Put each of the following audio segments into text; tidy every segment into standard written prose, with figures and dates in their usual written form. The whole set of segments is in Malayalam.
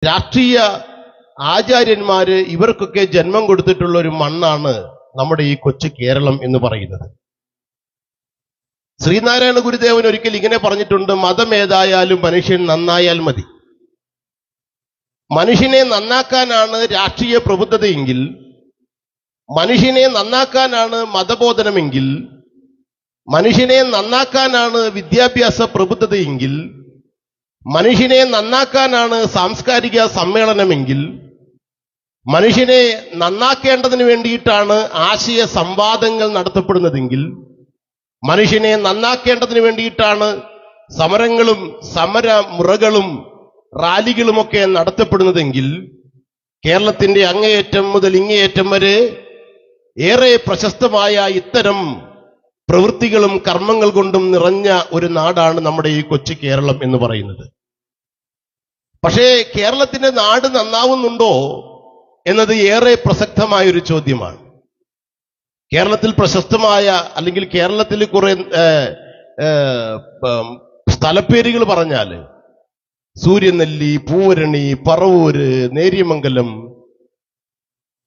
രാഷ്ട്രീയ ആചാര്യന്മാര് ഇവർക്കൊക്കെ ജന്മം കൊടുത്തിട്ടുള്ള ഒരു മണ്ണാണ് നമ്മുടെ ഈ കൊച്ചു കേരളം എന്ന് പറയുന്നത്. ശ്രീനാരായണ ഗുരുദേവൻ ഒരിക്കൽ ഇങ്ങനെ പറഞ്ഞിട്ടുണ്ട്, മതം ഏതായാലും മനുഷ്യൻ നന്നായാൽ മതി. മനുഷ്യനെ നന്നാക്കാനാണ് രാഷ്ട്രീയ പ്രബുദ്ധതയെങ്കിൽ, മനുഷ്യനെ നന്നാക്കാനാണ് മതബോധനമെങ്കിൽ, മനുഷ്യനെ നന്നാക്കാനാണ് വിദ്യാഭ്യാസ പ്രബുദ്ധതയെങ്കിൽ, മനുഷ്യനെ നന്നാക്കാനാണ് സാംസ്കാരിക സമ്മേളനമെങ്കിൽ, മനുഷ്യനെ നന്നാക്കേണ്ടതിന് വേണ്ടിയിട്ടാണ് ആശയ സംവാദങ്ങൾ നടത്തപ്പെടുന്നതെങ്കിൽ, മനുഷ്യനെ നന്നാക്കേണ്ടതിന് വേണ്ടിയിട്ടാണ് സമരങ്ങളും സമരമുറകളും റാലികളുമൊക്കെ നടത്തപ്പെടുന്നതെങ്കിൽ, കേരളത്തിന്റെ അങ്ങേയറ്റം മുതൽ ഇങ്ങേയറ്റം വരെ ഏറെ പ്രശസ്തമായ ഇത്തരം പ്രവൃത്തികളും കർമ്മങ്ങൾ കൊണ്ടും നിറഞ്ഞ ഒരു നാടാണ് നമ്മുടെ ഈ കൊച്ചു കേരളം എന്ന് പറയുന്നത്. പക്ഷേ കേരളത്തിന്റെ നാട് നന്നാവുന്നുണ്ടോ എന്നത് ഏറെ പ്രസക്തമായൊരു ചോദ്യമാണ്. കേരളത്തിൽ പ്രശസ്തമായ അല്ലെങ്കിൽ കേരളത്തിൽ കുറെ സ്ഥലപ്പേരുകൾ പറഞ്ഞാൽ സൂര്യനെല്ലി, പൂവരണി, പറവൂര്, നേര്യമംഗലം,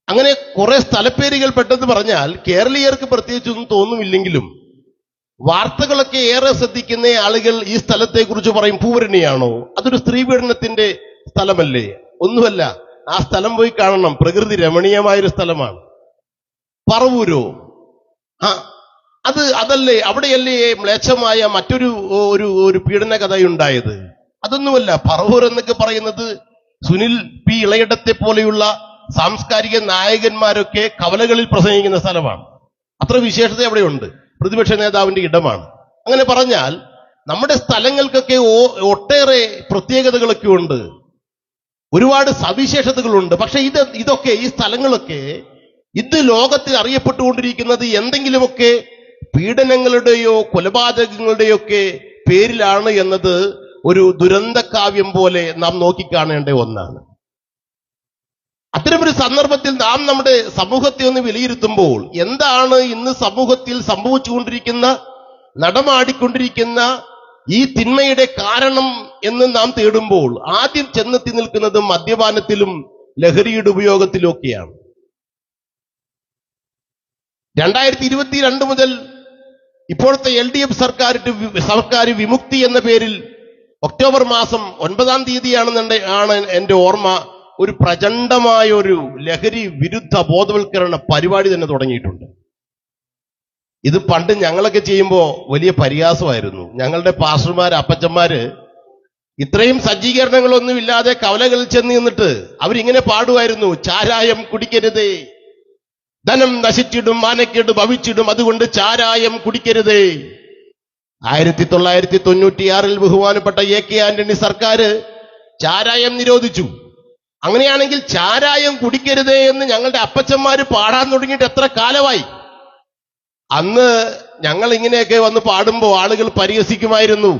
അങ്ങനെ കുറെ സ്ഥലപ്പേരുകൾ പെട്ടെന്ന് പറഞ്ഞാൽ കേരളീയർക്ക് പ്രത്യേകിച്ചൊന്നും തോന്നുമില്ലെങ്കിലും വാർത്തകളൊക്കെ ഏറെ ശ്രദ്ധിക്കുന്ന ആളുകൾ ഈ സ്ഥലത്തെക്കുറിച്ച് പറയും, പൂവരണിയാണോ, അതൊരു സ്ത്രീപീഡനത്തിന്റെ സ്ഥലമല്ലേ? ഒന്നുമല്ല, ആ സ്ഥലം പോയി കാണണം, പ്രകൃതി രമണീയമായൊരു സ്ഥലമാണ്. പറവൂരോ, അതല്ലേ, അവിടെയല്ലേ മ്ലേച്ഛമായ മറ്റൊരു ഒരു പീഡന കഥയുണ്ടായത്? അതൊന്നുമല്ല. പറവൂർ എന്നൊക്കെ പറയുന്നത് സുനിൽ പി ഇളയിടത്തെ പോലെയുള്ള സാംസ്കാരിക നായകന്മാരൊക്കെ കവലകളിൽ പ്രസംഗിക്കുന്ന സ്ഥലമാണ്. അത്ര വിശേഷത അവിടെയുണ്ട്. പ്രതിപക്ഷ നേതാവിന്റെ ഇടമാണ്. അങ്ങനെ പറഞ്ഞാൽ നമ്മുടെ സ്ഥലങ്ങൾക്കൊക്കെ ഒട്ടേറെ പ്രത്യേകതകളൊക്കെ ഉണ്ട്, ഒരുപാട് സവിശേഷതകളുണ്ട്. പക്ഷെ ഇതൊക്കെ ഈ സ്ഥലങ്ങളൊക്കെ ഇത് ലോകത്തിൽ അറിയപ്പെട്ടുകൊണ്ടിരിക്കുന്നത് എന്തെങ്കിലുമൊക്കെ പീഡനങ്ങളുടെയോ കൊലപാതകങ്ങളുടെയോ ഒക്കെ പേരിലാണ് എന്നത് ഒരു ദുരന്തകാവ്യം പോലെ നാം നോക്കിക്കാണേണ്ട ഒന്നാണ്. അത്തരമൊരു സന്ദർഭത്തിൽ നാം നമ്മുടെ സമൂഹത്തെ ഒന്ന് വിലയിരുത്തുമ്പോൾ എന്താണ് ഇന്ന് സമൂഹത്തിൽ സംഭവിച്ചുകൊണ്ടിരിക്കുന്ന, നടമാടിക്കൊണ്ടിരിക്കുന്ന ഈ തിന്മയുടെ കാരണം എന്ന് നാം തേടുമ്പോൾ ആദ്യം ചെന്നെത്തി നിൽക്കുന്നത് മദ്യപാനത്തിലും ലഹരിയുടെ ഉപയോഗത്തിലും ഒക്കെയാണ്. 2022 മുതൽ ഇപ്പോഴത്തെ LDF സർക്കാർ വിമുക്തി എന്ന പേരിൽ ഒക്ടോബർ മാസം 9-ാം തീയതിയാണ് എന്റെ ഓർമ്മ, ഒരു പ്രചണ്ഡമായ ഒരു ലഹരി വിരുദ്ധ ബോധവൽക്കരണ പരിപാടി തന്നെ തുടങ്ങിയിട്ടുണ്ട്. ഇത് പണ്ട് ഞങ്ങളൊക്കെ ചെയ്യുമ്പോൾ വലിയ പരിഹാസമായിരുന്നു. ഞങ്ങളുടെ പാസ്റ്റർമാര്, അപ്പച്ചന്മാര് ഇത്രയും സജ്ജീകരണങ്ങളൊന്നും ഇല്ലാതെ കവലകളിൽ ചെന്ന് നിന്നിട്ട് അവരിങ്ങനെ പാടുമായിരുന്നു, ചാരായം കുടിക്കരുതേ, ധനം നശിച്ചിടും, മാനക്കേട് ഭവിച്ചിടും, അതുകൊണ്ട് ചാരായം കുടിക്കരുതേ. 1996 ബഹുമാനപ്പെട്ട AK ആന്റണി സർക്കാർ ചാരായം നിരോധിച്ചു. അങ്ങനെയാണെങ്കിൽ ചാരായം കുടിക്കരുതേ എന്ന് ഞങ്ങളുടെ അപ്പച്ചന്മാര് പാടാൻ തുടങ്ങിയിട്ട് എത്ര കാലമായി? അന്ന് ഞങ്ങൾ ഇങ്ങനെയൊക്കെ വന്ന് പാടുമ്പോൾ ആളുകൾ പരിഹസിക്കുമായിരുന്നു,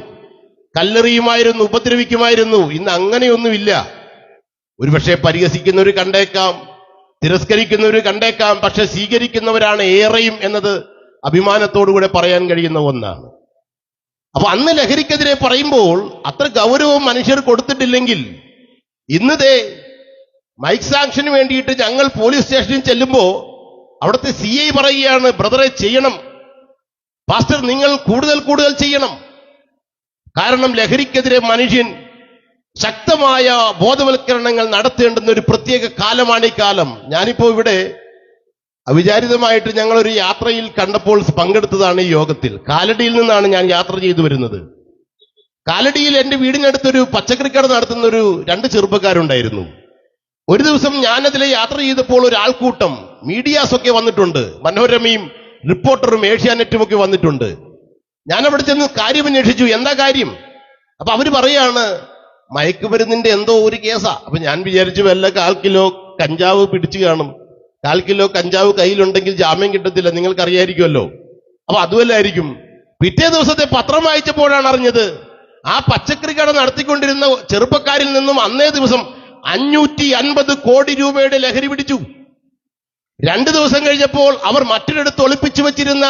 കല്ലെറിയുമായിരുന്നു, ഉപദ്രവിക്കുമായിരുന്നു. ഇന്ന് അങ്ങനെയൊന്നുമില്ല. ഒരുപക്ഷെ പരിഹസിക്കുന്നവർ കണ്ടേക്കാം, തിരസ്കരിക്കുന്നവർ കണ്ടേക്കാം, പക്ഷെ സ്വീകരിക്കുന്നവരാണ് ഏറെയും എന്നത് അഭിമാനത്തോടുകൂടെ പറയാൻ കഴിയുന്ന ഒന്നാണ്. അപ്പൊ അന്ന് ലഹരിക്കെതിരെ പറയുമ്പോൾ അത്ര ഗൗരവം മനുഷ്യർ കൊടുത്തിട്ടില്ലെങ്കിൽ ഇന്നതേ മൈക്ക് സാങ്ഷന് വേണ്ടിയിട്ട് ഞങ്ങൾ പോലീസ് സ്റ്റേഷനിൽ ചെല്ലുമ്പോൾ അവിടുത്തെ CI പറയുകയാണ്, ബ്രദറെ ചെയ്യണം, പാസ്റ്റർ നിങ്ങൾ കൂടുതൽ ചെയ്യണം. കാരണം ലഹരിക്കെതിരെ മനുഷ്യൻ ശക്തമായ ബോധവൽക്കരണങ്ങൾ നടത്തേണ്ടുന്ന ഒരു പ്രത്യേക കാലമാണ് ഈ കാലം. ഞാനിപ്പോ ഇവിടെ അവിചാരിതമായിട്ട് ഞങ്ങളൊരു യാത്രയിൽ കണ്ടപ്പോൾ പങ്കെടുത്തതാണ് ഈ യോഗത്തിൽ. കാലടിയിൽ നിന്നാണ് ഞാൻ യാത്ര ചെയ്തു വരുന്നത്. കാലടിയിൽ എന്റെ വീടിനടുത്തൊരു പച്ചക്കറിക്കട നടത്തുന്ന 2 ചെറുപ്പക്കാരുണ്ടായിരുന്നു. ഒരു ദിവസം ഞാനതിലെ യാത്ര ചെയ്തപ്പോൾ ഒരു ആൾക്കൂട്ടം, മീഡിയാസ് ഒക്കെ വന്നിട്ടുണ്ട്, മനോരമയും റിപ്പോർട്ടറും ഏഷ്യാനെറ്റും ഒക്കെ വന്നിട്ടുണ്ട്. ഞാൻ അവിടെ ചെന്ന് കാര്യം അന്വേഷിച്ചു, എന്താ കാര്യം? അപ്പൊ അവര് പറയാണ്, മയക്കുമരുന്നിന്റെ എന്തോ ഒരു കേസാ. അപ്പൊ ഞാൻ വിചാരിച്ചു വല്ല 1/4 കിലോ കഞ്ചാവ് പിടിച്ചു കാണും. 1/4 കിലോ കഞ്ചാവ് കയ്യിലുണ്ടെങ്കിൽ ജാമ്യം കിട്ടത്തില്ല, നിങ്ങൾക്കറിയായിരിക്കുമല്ലോ. അപ്പൊ അതുമല്ലായിരിക്കും. പിറ്റേ ദിവസത്തെ പത്രം വായിച്ചപ്പോഴാണ് അറിഞ്ഞത്, ആ പച്ചക്കറി കട നടത്തിക്കൊണ്ടിരുന്ന ചെറുപ്പക്കാരിൽ നിന്നും അന്നേ ദിവസം 550 കോടി രൂപയുടെ ലഹരി പിടിച്ചു. 2 ദിവസം കഴിഞ്ഞപ്പോൾ അവർ മറ്റൊരിടത്ത് ഒളിപ്പിച്ചു വെച്ചിരുന്ന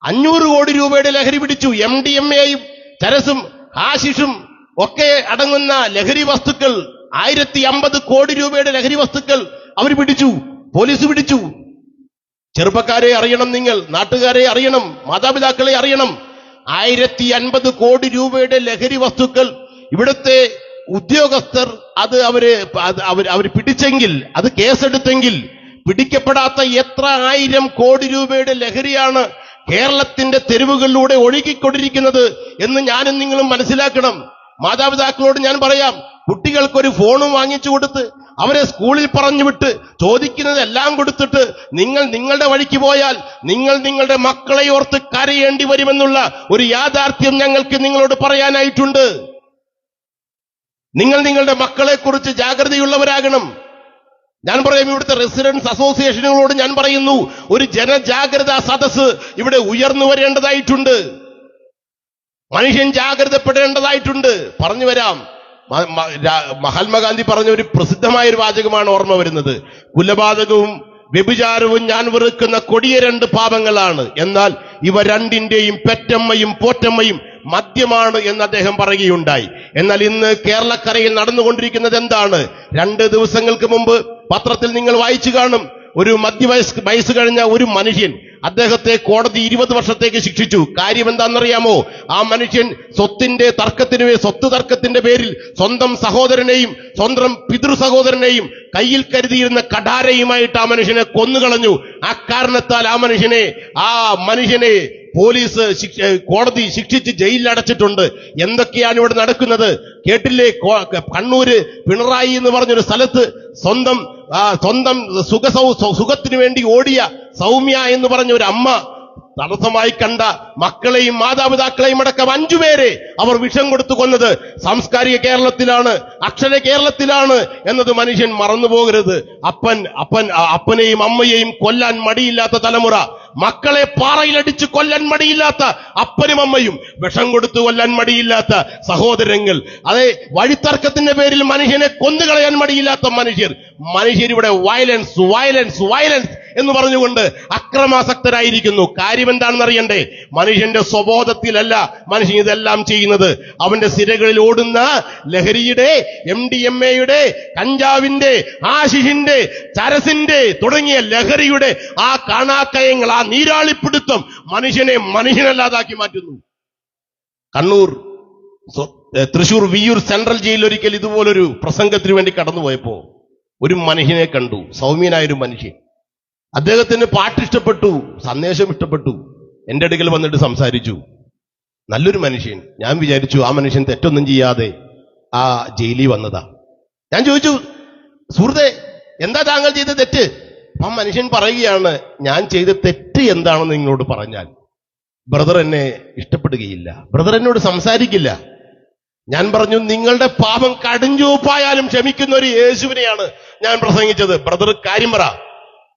500 കോടി രൂപയുടെ ലഹരി പിടിച്ചു. MDMA യും ചരസും ഹാഷിഷും ഒക്കെ അടങ്ങുന്ന ലഹരി വസ്തുക്കൾ 150 കോടി രൂപയുടെ ലഹരി വസ്തുക്കൾ അവർ പിടിച്ചു, പോലീസ് പിടിച്ചു. ചെറുപ്പക്കാരെ അറിയണം, നിങ്ങൾ നാട്ടുകാരെ അറിയണം, മാതാപിതാക്കളെ അറിയണം. 150 കോടി രൂപയുടെ ലഹരി വസ്തുക്കൾ ഇവിടുത്തെ ഉദ്യോഗസ്ഥർ അവർ പിടിച്ചെങ്കിൽ, അത് കേസെടുത്തെങ്കിൽ, പിടിക്കപ്പെടാത്ത എത്ര 1000 കോടി രൂപയുടെ ലഹരിയാണ് കേരളത്തിന്റെ തെരുവുകളിലൂടെ ഒഴുകിക്കൊണ്ടിരിക്കുന്നത് എന്ന് ഞാനും നിങ്ങളും മനസ്സിലാക്കണം. മാതാപിതാക്കളോട് ഞാൻ പറയാം, കുട്ടികൾക്കൊരു ഫോണും വാങ്ങിച്ചു കൊടുത്ത് അവരെ സ്കൂളിൽ പറഞ്ഞു വിട്ട് ചോദിക്കുന്നതെല്ലാം കൊടുത്തിട്ട് നിങ്ങൾ നിങ്ങളുടെ വഴിക്ക് പോയാൽ നിങ്ങൾ നിങ്ങളുടെ മക്കളെ ഓർത്ത് കരയേണ്ടി വരുമെന്നുള്ള ഒരു യാഥാർത്ഥ്യം ഞങ്ങൾക്ക് നിങ്ങളോട് പറയാനായിട്ടുണ്ട്. നിങ്ങൾ നിങ്ങളുടെ മക്കളെ കുറിച്ച് ജാഗ്രതയുള്ളവരാകണം. ഞാൻ പറയും, ഇവിടുത്തെ റെസിഡൻസ് അസോസിയേഷനുകളോട് ഞാൻ പറയുന്നു, ഒരു ജനജാഗ്രതാ സദസ്സ് ഇവിടെ ഉയർന്നു വരേണ്ടതായിട്ടുണ്ട്. മനുഷ്യൻ ജാഗ്രതപ്പെടേണ്ടതായിട്ടുണ്ട്. പറഞ്ഞു വരാം. മഹാത്മാഗാന്ധി പറഞ്ഞ ഒരു പ്രസിദ്ധമായ ഒരു വാചകമാണ് ഓർമ്മ വരുന്നത്. കുലപാതകവും വ്യഭിചാരവും ഞാൻ വെറുക്കുന്ന കൊടിയ 2 പാപങ്ങളാണ്, എന്നാൽ ഇവ രണ്ടിന്റെയും പെറ്റമ്മയും പോറ്റമ്മയും മദ്യമാണ് എന്ന് അദ്ദേഹം പറയുകയുണ്ടായി. എന്നാൽ ഇന്ന് കേരളക്കരയിൽ നടന്നുകൊണ്ടിരിക്കുന്നത് എന്താണ്? 2 ദിവസങ്ങൾക്ക് മുമ്പ് പത്രത്തിൽ നിങ്ങൾ വായിച്ചു കാണും, ഒരു വയസ്സ് കഴിഞ്ഞ ഒരു മനുഷ്യൻ, അദ്ദേഹത്തെ കോടതി 20 വർഷത്തേക്ക് ശിക്ഷിച്ചു. കാര്യം എന്താണെന്നറിയാമോ? ആ മനുഷ്യൻ സ്വത്ത് തർക്കത്തിന്റെ പേരിൽ സ്വന്തം സഹോദരനെയും സ്വന്തം പിതൃ സഹോദരനെയും കയ്യിൽ കരുതിയിരുന്ന കഠാരയുമായിട്ട് ആ മനുഷ്യനെ കൊന്നുകളഞ്ഞു. ആ കാരണത്താൽ ആ മനുഷ്യനെ പോലീസ് കോടതി ശിക്ഷിച്ച് ജയിലിൽ അടച്ചിട്ടുണ്ട്. എന്തൊക്കെയാണ് ഇവിടെ നടക്കുന്നത് കേട്ടില്ലേ? കണ്ണൂര് പിണറായി എന്ന് പറഞ്ഞൊരു സ്ഥലത്ത് സ്വന്തം സുഖത്തിന് വേണ്ടി ഓടിയ സൗമ്യ എന്ന് പറഞ്ഞ ഒരു അമ്മ തടസ്സമായി കണ്ട മക്കളെയും മാതാപിതാക്കളെയും അടക്കം 5 പേരെ അവർ വിഷം കൊടുത്തു കൊന്നത് സാംസ്കാരിക കേരളത്തിലാണ്, അക്ഷര കേരളത്തിലാണ് എന്നത് മനുഷ്യൻ മറന്നുപോകരുത്. അപ്പനെയും അമ്മയെയും കൊല്ലാൻ മടിയില്ലാത്ത തലമുറ, മക്കളെ പാറയിലടിച്ച് കൊല്ലാൻ മടിയില്ലാത്ത അപ്പനും അമ്മയും, വിഷം കൊടുത്തു കൊല്ലാൻ മടിയില്ലാത്ത സഹോദരങ്ങൾ, അതേ വഴിത്തർക്കത്തിന്റെ പേരിൽ മനുഷ്യനെ കൊന്നുകളയാൻ മടിയില്ലാത്ത മനുഷ്യരിവിടെ വയലൻസ് എന്ന് പറഞ്ഞുകൊണ്ട് അക്രമാസക്തരായിരിക്കുന്നു. കാര്യം എന്താണെന്ന് അറിയണ്ടേ? മനുഷ്യന്റെ സ്വബോധത്തിലല്ല മനുഷ്യൻ ഇതെല്ലാം ചെയ്യുന്നത്. അവന്റെ സിരകളിൽ ഓടുന്ന ലഹരിയുടെ, MDMA-യുടെ, കഞ്ചാവിന്റെ, ആശിഷിന്റെ, ചരസിന്റെ തുടങ്ങിയ ലഹരിയുടെ ആ കാണാക്കയങ്ങൾ, ആ നീരാളിപ്പിടുത്തം മനുഷ്യനല്ലാതാക്കി മാറ്റുന്നു. തൃശൂർ വിയ്യൂർ സെൻട്രൽ ജയിലിൽ ഒരിക്കൽ ഇതുപോലൊരു പ്രസംഗത്തിന് വേണ്ടി കടന്നുപോയപ്പോ ഒരു മനുഷ്യനെ കണ്ടു, സൗമ്യനായൊരു മനുഷ്യൻ. അദ്ദേഹത്തിന് പാട്ട് ഇഷ്ടപ്പെട്ടു, സന്ദേശം ഇഷ്ടപ്പെട്ടു. എന്റെ അടുക്കൽ വന്നിട്ട് സംസാരിച്ചു. നല്ലൊരു മനുഷ്യൻ. ഞാൻ വിചാരിച്ചു ആ മനുഷ്യൻ തെറ്റൊന്നും ചെയ്യാതെ ആ ജയിലിൽ വന്നതാ. ഞാൻ ചോദിച്ചു, സുഹൃത്തെ, എന്താ താങ്കൾ ചെയ്ത തെറ്റ്? ആ മനുഷ്യൻ പറയുകയാണ്, ഞാൻ ചെയ്ത തെറ്റ് എന്താണെന്ന് നിങ്ങളോട് പറഞ്ഞാൽ ബ്രദർ എന്നെ ഇഷ്ടപ്പെടുകയില്ല, ബ്രദർ എന്നോട് സംസാരിക്കില്ല. ഞാൻ പറഞ്ഞു, നിങ്ങളുടെ പാപം കടുംചുവപ്പായാലും ക്ഷമിക്കുന്ന ഒരു യേശുവിനെയാണ് ഞാൻ പ്രസംഗിച്ചത്. ബ്രദർ കാര്യം പറ.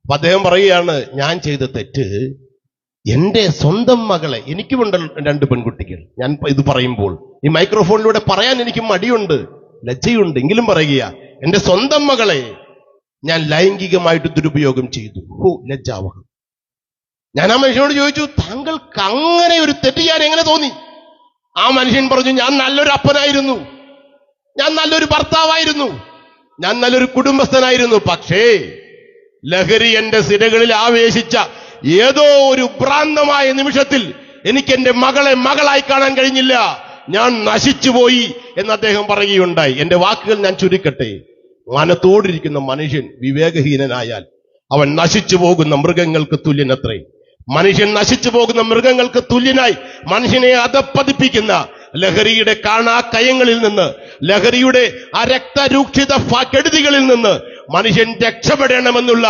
അപ്പൊ അദ്ദേഹം പറയുകയാണ്, ഞാൻ ചെയ്ത തെറ്റ് എന്റെ സ്വന്തം മകളെ, എനിക്കുമുണ്ട് 2 പെൺകുട്ടികൾ. ഞാൻ ഇത് പറയുമ്പോൾ ഈ മൈക്രോഫോണിലൂടെ പറയാൻ എനിക്ക് മടിയുണ്ട്, ലജ്ജയുണ്ട്, എങ്കിലും പറയുക, എന്റെ സ്വന്തം മകളെ ഞാൻ ലൈംഗികമായിട്ട് ദുരുപയോഗം ചെയ്തു. ലജ്ജാവഹം. ഞാൻ ആ മനുഷ്യനോട് ചോദിച്ചു, താങ്കൾക്ക് അങ്ങനെ ഒരു തെറ്റ് ചെയ്യാൻ എങ്ങനെ തോന്നി? ആ മനുഷ്യൻ പറഞ്ഞു, ഞാൻ നല്ലൊരു അപ്പനായിരുന്നു, ഞാൻ നല്ലൊരു ഭർത്താവായിരുന്നു, ഞാൻ നല്ലൊരു കുടുംബസ്ഥനായിരുന്നു. പക്ഷേ ലഹരി എന്റെ സിരകളിൽ ആവേശിച്ച ഏതോ ഒരു ഭ്രാന്തമായ നിമിഷത്തിൽ എനിക്ക് എന്റെ മകളെ മകളായി കാണാൻ കഴിഞ്ഞില്ല, ഞാൻ നശിച്ചുപോയി എന്ന് അദ്ദേഹം പറയുകയുണ്ടായി. എന്റെ വാക്കുകൾ ഞാൻ ചുരുക്കട്ടെ. മാനത്തോടിരിക്കുന്ന മനുഷ്യൻ വിവേകഹീനനായാൽ അവൻ നശിച്ചു പോകുന്ന മൃഗങ്ങൾക്ക് തുല്യനത്രേ. മനുഷ്യൻ നശിച്ചു പോകുന്ന മൃഗങ്ങൾക്ക് തുല്യനായി മനുഷ്യനെ അധപ്പതിപ്പിക്കുന്ന ലഹരിയുടെ കാണാക്കയങ്ങളിൽ നിന്ന്, ലഹരിയുടെ ആ രക്തരൂക്ഷിത കെടുതികളിൽ നിന്ന് മനുഷ്യൻ രക്ഷപ്പെടണമെന്നുള്ള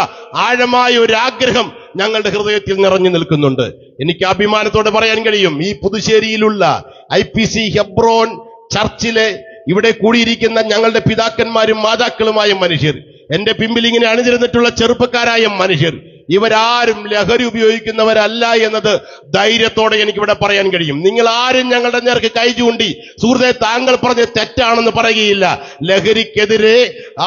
ആഴമായ ഒരു ആഗ്രഹം ഞങ്ങളുടെ ഹൃദയത്തിൽ നിറഞ്ഞു നിൽക്കുന്നുണ്ട്. എനിക്ക് അഭിമാനത്തോടെ പറയാൻ കഴിയും, ഈ പുതുശ്ശേരിയിലുള്ള IPC ഹെബ്രോൻ ചർച്ചിലെ ഇവിടെ കൂടിയിരിക്കുന്ന ഞങ്ങളുടെ പിതാക്കന്മാരും മാതാക്കളുമായ മനുഷ്യർ, എന്റെ പിമ്പിൽ ഇങ്ങനെ അണിനിരന്നിട്ടുള്ള ചെറുപ്പക്കാരായ മനുഷ്യർ, ഇവരാരും ലഹരി ഉപയോഗിക്കുന്നവരല്ല എന്നത് ധൈര്യത്തോടെ എനിക്കിവിടെ പറയാൻ കഴിയും. നിങ്ങൾ ആരും ഞങ്ങളുടെ നേർക്ക് കൈ ചൂണ്ടി സുഹൃത്തെ താങ്കൾ പറഞ്ഞ തെറ്റാണെന്ന് പറയുകയില്ല. ലഹരിക്കെതിരെ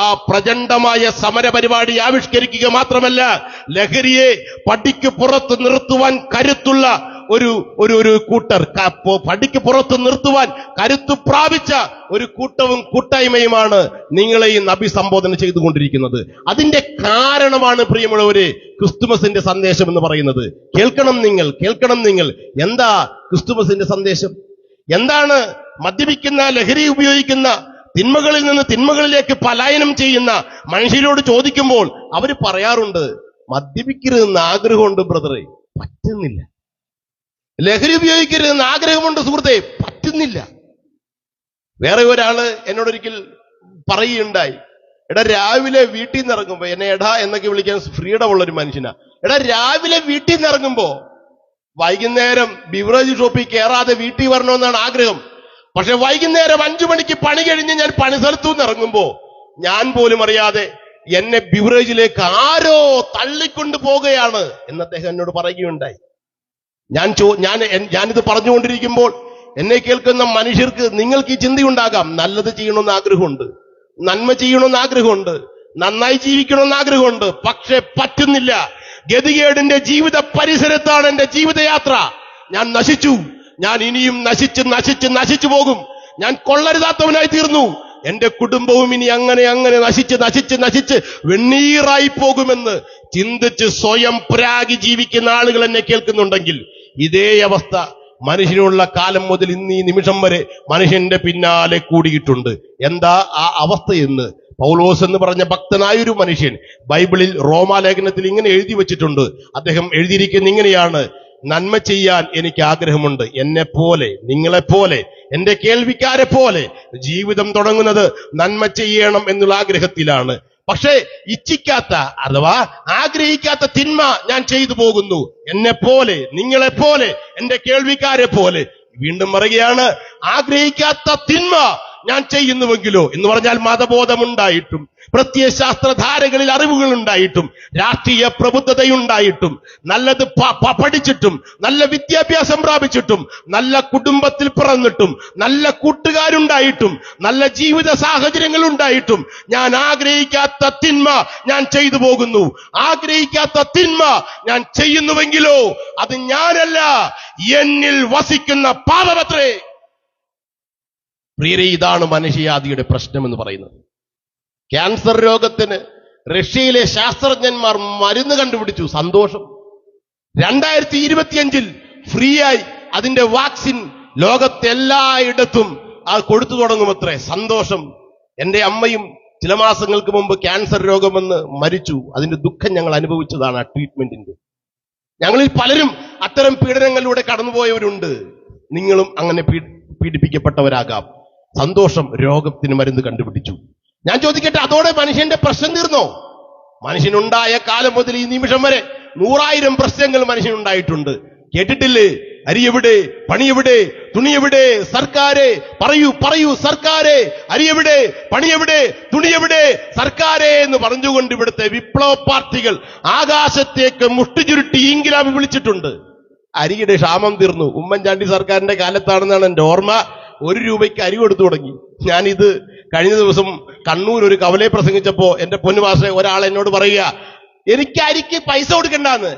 ആ പ്രചണ്ഡമായ സമരപരിപാടി ആവിഷ്കരിക്കുക മാത്രമല്ല, ലഹരിയെ പടിക്ക് പുറത്ത് നിർത്തുവാൻ കരുത്തുള്ള ഒരു ഒരു ഒരു കൂട്ടർ പടിക്ക് പുറത്ത് നിർത്തുവാൻ കരുത്തു പ്രാപിച്ച ഒരു കൂട്ടവും കൂട്ടായ്മയുമാണ് നിങ്ങളെയും അഭിസംബോധന ചെയ്തുകൊണ്ടിരിക്കുന്നത്. അതിന്റെ കാരണമാണ് പ്രിയമുള്ളവരെ ക്രിസ്തുമസിന്റെ സന്ദേശം എന്ന് പറയുന്നത്. കേൾക്കണം നിങ്ങൾ. എന്താ ക്രിസ്തുമസിന്റെ സന്ദേശം? എന്താണ് മദ്യപിക്കുന്ന, ലഹരി ഉപയോഗിക്കുന്ന, തിന്മകളിൽ നിന്ന് തിന്മകളിലേക്ക് പലായനം ചെയ്യുന്ന മനുഷ്യരോട് ചോദിക്കുമ്പോൾ അവർ പറയാറുണ്ട്, മദ്യപിക്കരുതെന്ന് ആഗ്രഹമുണ്ട് ബ്രദറെ, പറ്റുന്നില്ല. ലഹരി ഉപയോഗിക്കരുതെന്ന് ആഗ്രഹമുണ്ട് സുഹൃത്തെ, പറ്റുന്നില്ല. വേറെ ഒരാള് എന്നോടൊരിക്കൽ പറയുകയുണ്ടായി, എടാ രാവിലെ വീട്ടിൽ നിന്ന് ഇറങ്ങുമ്പോ, എന്നെ എടാ എന്നൊക്കെ വിളിക്കാൻ ഫ്രീഡം ഉള്ളൊരു മനുഷ്യനാ, എടാ രാവിലെ വീട്ടിൽ നിന്ന് ഇറങ്ങുമ്പോ വൈകുന്നേരം ബിവറേജ് ഷോപ്പിൽ കയറാതെ വീട്ടിൽ വരണമെന്നാണ് ആഗ്രഹം. പക്ഷെ വൈകുന്നേരം 5 മണിക്ക് പണി കഴിഞ്ഞ് ഞാൻ പണിസ്ഥലത്തു നിന്ന് ഇറങ്ങുമ്പോ ഞാൻ പോലും അറിയാതെ എന്നെ ബിവറേജിലേക്ക് ആരോ തള്ളിക്കൊണ്ടു പോകുകയാണ് എന്ന് അദ്ദേഹം എന്നോട് പറയുകയുണ്ടായി. ഞാനിത് പറഞ്ഞുകൊണ്ടിരിക്കുമ്പോൾ എന്നെ കേൾക്കുന്ന മനുഷ്യർക്ക് നിങ്ങൾക്ക് ഈ ചിന്തയുണ്ടാകാം, നല്ലത് ചെയ്യണമെന്ന് ആഗ്രഹമുണ്ട്, നന്മ ചെയ്യണമെന്ന് ആഗ്രഹമുണ്ട്, നന്നായി ജീവിക്കണമെന്ന് ആഗ്രഹമുണ്ട്, പക്ഷെ പറ്റുന്നില്ല. ഗതികേടിന്റെ ജീവിത പരിസരത്താണ് എന്റെ ജീവിതയാത്ര. ഞാൻ നശിച്ചു, ഞാൻ ഇനിയും നശിച്ചു പോകും, ഞാൻ കൊള്ളരുതാത്തവനായി തീർന്നു, എന്റെ കുടുംബവും ഇനി അങ്ങനെ നശിച്ച് വെണ്ണീറായി പോകുമെന്ന് ചിന്തിച്ച് സ്വയം പ്രാഗി ജീവിക്കുന്ന ആളുകൾ എന്നെ കേൾക്കുന്നുണ്ടെങ്കിൽ, ഇതേ അവസ്ഥ മനുഷ്യനുള്ള കാലം മുതൽ ഇന്ന് ഈ നിമിഷം വരെ മനുഷ്യന്റെ പിന്നാലെ കൂടിയിട്ടുണ്ട്. എന്താ ആ അവസ്ഥയെന്ന് പൗലോസ് എന്ന് പറഞ്ഞ ഭക്തനായൊരു മനുഷ്യൻ ബൈബിളിൽ റോമാലേഖനത്തിൽ ഇങ്ങനെ എഴുതി വച്ചിട്ടുണ്ട്. അദ്ദേഹം എഴുതിയിരിക്കുന്ന ഇങ്ങനെയാണ്, നന്മ ചെയ്യാൻ എനിക്ക് ആഗ്രഹമുണ്ട്, എന്നെ പോലെ, നിങ്ങളെപ്പോലെ, എന്റെ കേൾവിക്കാരെ പോലെ ജീവിതം തുടങ്ങുന്നത് നന്മ ചെയ്യണം എന്നുള്ള ആഗ്രഹത്തിലാണ്. പക്ഷേ ഇച്ഛിക്കാത്ത അഥവാ ആഗ്രഹിക്കാത്ത തിന്മ ഞാൻ ചെയ്തു പോകുന്നു, എന്നെ പോലെ, നിങ്ങളെപ്പോലെ, എന്റെ കേൾവിക്കാരെ പോലെ. വീണ്ടും പറയുകയാണ്, ആഗ്രഹിക്കാത്ത തിന്മ ഞാൻ ചെയ്യുന്നുവെങ്കിലോ എന്ന് പറഞ്ഞാൽ മതബോധമുണ്ടായിട്ടും പ്രത്യയശാസ്ത്രധാരകളിൽ അറിവുകൾ ഉണ്ടായിട്ടും രാഷ്ട്രീയ പ്രബുദ്ധതയുണ്ടായിട്ടും നല്ലത് പഠിച്ചിട്ടും നല്ല വിദ്യാഭ്യാസം പ്രാപിച്ചിട്ടും നല്ല കുടുംബത്തിൽ പിറന്നിട്ടും നല്ല കൂട്ടുകാരുണ്ടായിട്ടും നല്ല ജീവിത സാഹചര്യങ്ങൾ ഉണ്ടായിട്ടും ഞാൻ ആഗ്രഹിക്കാത്ത തിന്മ ഞാൻ ചെയ്തു പോകുന്നു. ആഗ്രഹിക്കാത്ത തിന്മ ഞാൻ ചെയ്യുന്നുവെങ്കിലോ അത് ഞാനല്ല, എന്നിൽ വസിക്കുന്ന പാപമത്രേ. പ്രിയരെ, ഇതാണ് മനുഷ്യജാതിയുടെ പ്രശ്നം എന്ന് പറയുന്നത്. ക്യാൻസർ രോഗത്തിന് റഷ്യയിലെ ശാസ്ത്രജ്ഞന്മാർ മരുന്ന് കണ്ടുപിടിച്ചു, സന്തോഷം. 2025 ഫ്രീ ആയി അതിന്റെ വാക്സിൻ ലോകത്തെല്ലായിടത്തും അത് കൊടുത്തു തുടങ്ങുമത്രേ, സന്തോഷം. എന്റെ അമ്മയും ചില മാസങ്ങൾക്ക് മുമ്പ് ക്യാൻസർ രോഗമെന്ന് മരിച്ചു. അതിന്റെ ദുഃഖം ഞങ്ങൾ അനുഭവിച്ചതാണ് ആ ട്രീറ്റ്മെന്റിന്റെ. ഞങ്ങളിൽ പലരും അത്തരം പീഡനങ്ങളിലൂടെ കടന്നുപോയവരുണ്ട്. നിങ്ങളും അങ്ങനെ പീഡിപ്പിക്കപ്പെട്ടവരാകാം. സന്തോഷം, രോഗത്തിന് മരുന്ന് കണ്ടുപിടിച്ചു. ഞാൻ ചോദിക്കട്ടെ, അതോടെ മനുഷ്യന്റെ പ്രശ്നം തീർന്നോ? മനുഷ്യനുണ്ടായ കാലം മുതൽ ഈ നിമിഷം വരെ 100,000 പ്രശ്നങ്ങൾ മനുഷ്യനുണ്ടായിട്ടുണ്ട്. കേട്ടിട്ടില്ലേ? അരി എവിടെ, പണി എവിടെ, തുണി എവിടെ, സർക്കാരെ പറയൂ സർക്കാരെ, അരി എവിടെ, പണി എവിടെ, തുണി എവിടെ, സർക്കാരെ എന്ന് പറഞ്ഞുകൊണ്ട് ഇവിടുത്തെ വിപ്ലവ പാർട്ടികൾ ആകാശത്തേക്ക് മുഷ്ടി ചുരുട്ടി ഇൻകിലാബ് വിളിച്ചിട്ടുണ്ട്. അരിയുടെ ക്ഷാമം തീർന്നു. ഉമ്മൻചാണ്ടി സർക്കാരിന്റെ കാലത്താണെന്നാണ് എന്റെ ഓർമ്മ. 1 രൂപയ്ക്ക് അരി കൊടുത്തു തുടങ്ങി. ഞാനിത് കഴിഞ്ഞ ദിവസം കണ്ണൂർ ഒരു കവലയെ പ്രസംഗിച്ചപ്പോ എന്റെ പൊന്നുമാഷെ ഒരാൾ എന്നോട് പറയുക, എനിക്ക് അരിക്ക് പൈസ കൊടുക്കണ്ടെന്ന്.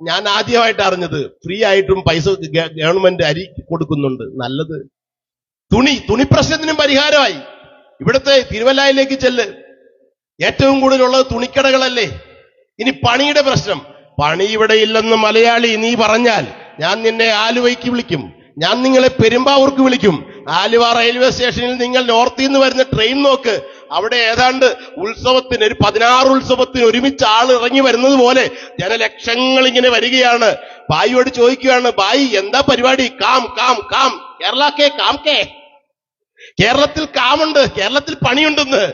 ഞാൻ ആദ്യമായിട്ട് അറിഞ്ഞത് ഫ്രീ ആയിട്ടും പൈസ ഗവൺമെന്റ് അരി കൊടുക്കുന്നുണ്ട്. നല്ലത്. തുണി പ്രശ്നത്തിനും പരിഹാരമായി. ഇവിടുത്തെ തിരുവല്ലായിലേക്ക് ചെല്ല്, ഏറ്റവും കൂടുതലുള്ളത് തുണിക്കടകളല്ലേ. ഇനി പണിയുടെ പ്രശ്നം, പണി ഇവിടെ ഇല്ലെന്ന് മലയാളി നീ പറഞ്ഞാൽ ഞാൻ നിന്നെ ആലുവയ്ക്ക് വിളിക്കും, ഞാൻ നിങ്ങളെ പെരുമ്പാവൂർക്ക് വിളിക്കും. ആലുവ റെയിൽവേ സ്റ്റേഷനിൽ നിങ്ങൾ നോർത്തിൽ നിന്ന് വരുന്ന ട്രെയിൻ നോക്ക്, അവിടെ ഏതാണ്ട് ഉത്സവത്തിന് ഒരു 16 ഉത്സവത്തിന് ഒരുമിച്ച് ആൾ ഇറങ്ങി വരുന്നത് പോലെ ജനലക്ഷങ്ങൾ ഇങ്ങനെ വരികയാണ്. ബായിയോട് ചോദിക്കുകയാണ്, ബായി എന്താ പരിപാടി? കാം കേരളത്തിൽ കാമുണ്ട്, കേരളത്തിൽ പണിയുണ്ടെന്ന്.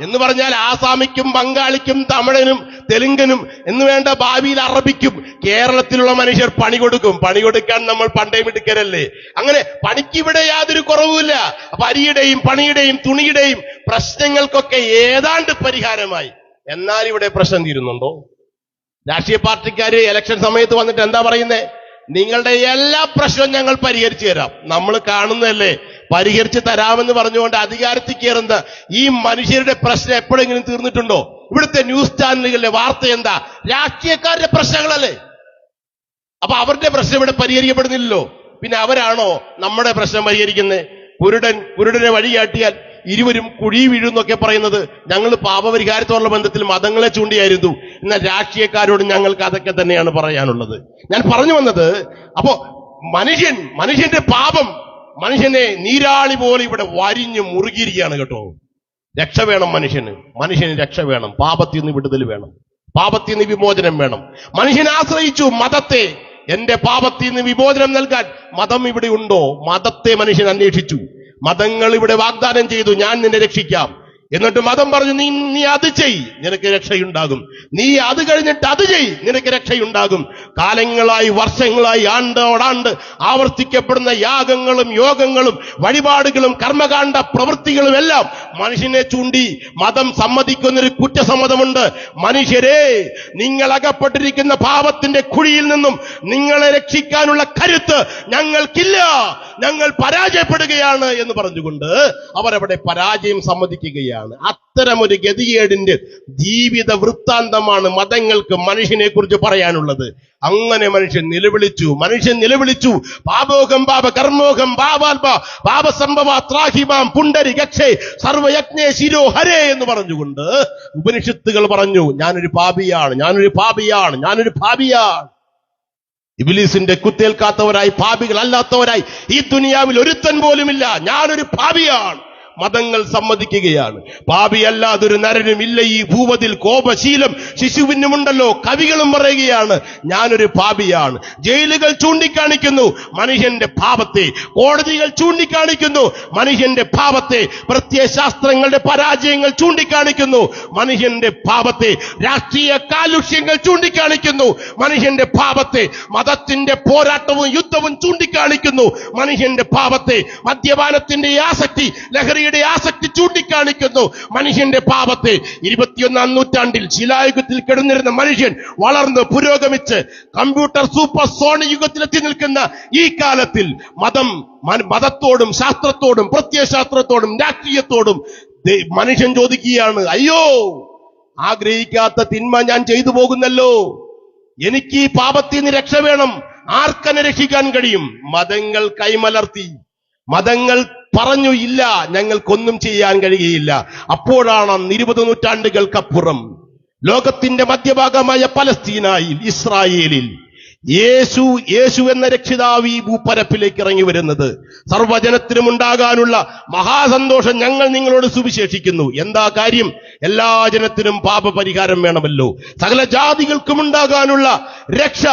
എന്ന് പറഞ്ഞാൽ ആസാമിക്കും ബംഗാളിക്കും തമിഴനും തെലുങ്കനും എന്ന് വേണ്ട ഭാവിയിൽ അറബിക്കും കേരളത്തിലുള്ള മനുഷ്യർ പണി കൊടുക്കും. പണി കൊടുക്കാൻ നമ്മൾ പണ്ടേ മിടുക്കരല്ലേ. അങ്ങനെ പണിക്ക് ഇവിടെ യാതൊരു കുറവുമില്ല. അപ്പൊ അരിയുടെയും പണിയുടെയും തുണിയുടെയും പ്രശ്നങ്ങൾക്കൊക്കെ ഏതാണ്ട് പരിഹാരമായി. എന്നാൽ ഇവിടെ പ്രശ്നം തീരുന്നുണ്ടോ? രാഷ്ട്രീയ പാർട്ടിക്കാര് ഇലക്ഷൻ സമയത്ത് വന്നിട്ട് എന്താ പറയുന്നേ? നിങ്ങളുടെ എല്ലാ പ്രശ്നവും ഞങ്ങൾ പരിഹരിച്ചു തരാം. നമ്മൾ കാണുന്നതല്ലേ, പരിഹരിച്ച് തരാമെന്ന് പറഞ്ഞുകൊണ്ട് അധികാരത്തിൽ കയറുന്ന ഈ മനുഷ്യരുടെ പ്രശ്നം എപ്പോഴെങ്കിലും തീർന്നിട്ടുണ്ടോ? ഇവിടുത്തെ ന്യൂസ് ചാനലുകളിലെ വാർത്ത എന്താ? രാഷ്ട്രീയക്കാരുടെ പ്രശ്നങ്ങളല്ലേ. അപ്പൊ അവരുടെ പ്രശ്നം ഇവിടെ പരിഹരിക്കപ്പെടുന്നില്ലല്ലോ. പിന്നെ അവരാണോ നമ്മുടെ പ്രശ്നം പരിഹരിക്കുന്നത്? കുരുടനെ വഴികാട്ടിയാൽ ഇരുവരും കുഴി വീഴുന്നൊക്കെ പറയുന്നത് ഞങ്ങൾ പാപപരിഹാരത്തോടുള്ള ബന്ധത്തിൽ മതങ്ങളെ ചൂണ്ടിയായിരുന്നു. എന്നാൽ രാഷ്ട്രീയക്കാരോട് ഞങ്ങൾക്ക് അതൊക്കെ തന്നെയാണ് പറയാനുള്ളത്. ഞാൻ പറഞ്ഞു വന്നത്, അപ്പോ മനുഷ്യന്റെ പാപം മനുഷ്യനെ നീരാളി പോലെ ഇവിടെ വരിഞ്ഞു മുറുകിയിരിക്കുകയാണ് കേട്ടോ. രക്ഷ വേണം മനുഷ്യന് രക്ഷ വേണം. പാപത്തിൽ നിന്ന് വിടുതൽ വേണം, പാപത്തിൽ നിന്ന് വിമോചനം വേണം. മനുഷ്യൻ ആശ്രയിച്ചു മതത്തെ. എന്റെ പാപത്തിൽ നിന്ന് വിമോചനം നൽകാൻ മതം ഇവിടെ ഉണ്ടോ? മതത്തെ മനുഷ്യൻ അന്വേഷിച്ചു. മതങ്ങൾ ഇവിടെ വാഗ്ദാനം ചെയ്തു, ഞാൻ നിന്നെ രക്ഷിക്കാം. എന്നിട്ട് മതം പറഞ്ഞു, നീ അത് ചെയ്, നിനക്ക് രക്ഷയുണ്ടാകും. നീ അത് കഴിഞ്ഞിട്ട് അത് ചെയ്, നിനക്ക് രക്ഷയുണ്ടാകും. കാലങ്ങളായി, വർഷങ്ങളായി, ആണ്ടോടാണ്ട് ആവർത്തിക്കപ്പെടുന്ന യാഗങ്ങളും യോഗങ്ങളും വഴിപാടുകളും കർമ്മകാണ്ഡ പ്രവൃത്തികളും എല്ലാം മനുഷ്യനെ ചൂണ്ടി മതം സമ്മതിക്കുന്നൊരു കുറ്റസമ്മതമുണ്ട്. മനുഷ്യരെ, നിങ്ങൾ അകപ്പെട്ടിരിക്കുന്ന പാപത്തിന്റെ കുഴിയിൽ നിന്നും നിങ്ങളെ രക്ഷിക്കാനുള്ള കരുത്ത് ഞങ്ങൾക്കില്ല, ഞങ്ങൾ പരാജയപ്പെടുകയാണ് എന്ന് പറഞ്ഞുകൊണ്ട് അവരവിടെ പരാജയം സമ്മതിക്കുകയാണ്. അത്തരമൊരു ഗതികേടിന്റെ ജീവിത വൃത്താന്തമാണ് മതങ്ങൾക്ക് മനുഷ്യനെ കുറിച്ച് പറയാനുള്ളത്. അങ്ങനെ മനുഷ്യൻ നിലവിളിച്ചു. പാപോഹം പാപ കർമ്മോഹം പാപാൽപ പാപസംഭവ ത്രാഹിമാം പുണ്ടരി ഗക്ഷേ സർവയജ്ഞേ ശിരോ ഹരേ എന്ന് പറഞ്ഞുകൊണ്ട് ഉപനിഷത്തുകൾ പറഞ്ഞു, ഞാനൊരു പാപിയാണ്. ഇബ്ലീസിന്റെ കുത്തേൽക്കാത്തവരായി, പാപികൾ അല്ലാത്തവരായി ഈ ദുനിയാവിൽ ഒരുത്തൻ പോലുമില്ല. ഞാനൊരു പാപിയാണ്. മതങ്ങൾ സമ്മതിക്കുകയാണ്. പാപിയല്ലാതൊരു നരനുമില്ല ഈ ഭൂപതിൽ. കോപശീലം ശിശുവിനുമുണ്ടല്ലോ. കവികളും പറയുകയാണ്, ഞാനൊരു പാപിയാണ്. ജയിലുകൾ ചൂണ്ടിക്കാണിക്കുന്നു മനുഷ്യന്റെ പാപത്തെ, കോടതികൾ ചൂണ്ടിക്കാണിക്കുന്നു മനുഷ്യന്റെ പാപത്തെ, പ്രത്യയശാസ്ത്രങ്ങളുടെ പരാജയങ്ങൾ ചൂണ്ടിക്കാണിക്കുന്നു മനുഷ്യന്റെ പാപത്തെ, രാഷ്ട്രീയ കാലുഷ്യങ്ങൾ ചൂണ്ടിക്കാണിക്കുന്നു മനുഷ്യന്റെ പാപത്തെ, മതത്തിന്റെ പോരാട്ടവും യുദ്ധവും ചൂണ്ടിക്കാണിക്കുന്നു മനുഷ്യന്റെ പാപത്തെ, മദ്യപാനത്തിന്റെ ആസക്തി, ലഹരിയുടെ ആസക്തി ചൂണ്ടിക്കാണിക്കുന്നു മനുഷ്യന്റെ പാപത്തെ. 21-ാം നൂറ്റാണ്ടിൽ ശിലായുഗത്തിൽ കിടന്നിരുന്ന മനുഷ്യൻ വളർന്ന് പുരോഗമിച്ച് കമ്പ്യൂട്ടർ സൂപ്പർ സോണിക് യുഗത്തിലെത്തി നിൽക്കുന്ന ഈ കാലത്തിൽ മതത്തോടും ശാസ്ത്രത്തോടും പ്രത്യയശാസ്ത്രത്തോടും രാഷ്ട്രീയത്തോടും മനുഷ്യൻ ചോദിക്കുകയാണ്, അയ്യോ, ആഗ്രഹിക്കാത്ത തിന്മ ഞാൻ ചെയ്തു പോകുന്നല്ലോ, എനിക്ക് ഈ പാപത്തിൽ നിന്ന് രക്ഷ വേണം. ആർക്കെന്നെ രക്ഷിക്കാൻ കഴിയും? മതങ്ങൾ കൈമലർത്തി. മതങ്ങൾ പറഞ്ഞു, ഇല്ല, ഞങ്ങൾക്കൊന്നും ചെയ്യാൻ കഴിയുകയില്ല. അപ്പോഴാണ് 20 നൂറ്റാണ്ടുകൾക്കപ്പുറം ലോകത്തിന്റെ മധ്യഭാഗമായ പലസ്തീനയിൽ, ഇസ്രായേലിൽ യേശു എന്ന രക്ഷിതാവ് ഈ ഭൂപ്പരപ്പിലേക്ക് ഇറങ്ങി വരുന്നത്. സർവ്വജനത്തിനും ഉണ്ടാകാനുള്ള മഹാസന്തോഷം ഞങ്ങൾ നിങ്ങളോട് സുവിശേഷിക്കുന്നു. എന്താ കാര്യം? എല്ലാ ജനത്തിനും പാപപരിഹാരം വേണമല്ലോ. സകല ജാതികൾക്കും ഉണ്ടാകാനുള്ള രക്ഷ